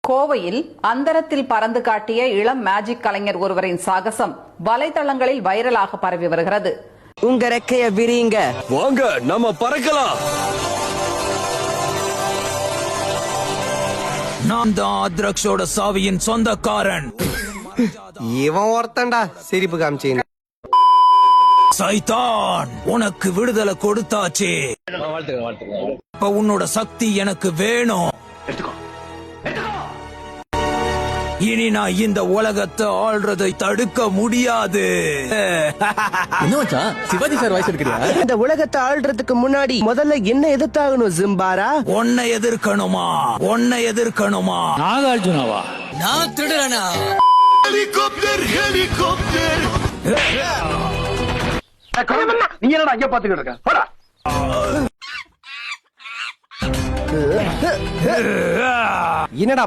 கோவையில் அந்தரத்தில் பறந்து காட்டிய இளம் மேஜிக் கலைஞர் ஒருவரின் சாகசம் வலைதளங்களில் வைரலாக பரவி வருகிறது. உங்க ரெக்கைய விரிங்க, வாங்க நம்ம பறக்கலாம். நான் தான் அத்ரக்ஷோட சாவியின் சொந்தக்காரன். இவன் ஒருத்தன்டா சிரிப்பு காமிச்சீங்க. சைத்தான், உனக்கு விடுதலை கொடுத்தாச்சே. இப்ப உன்னோட சக்தி எனக்கு வேணும். இனி நான் இந்த உலகத்தை ஆள்றதை தடுக்க முடியாது. சிவாஜி சார் வாய்ஸ் எடுக்கிறியா? இந்த உலகத்தை ஆள்றதுக்கு முன்னாடி முதல்ல என்ன எதிர்த்தாகணும் ஜிம்பாரா? உன்னை எதிர்க்கணுமா? நாகார்ஜுனாவா? நான் திருடனா? ஹெலிகாப்டர் நீ என்னடா அங்க பாத்துக்கிட்டு இருக்க? போடா. என்னடா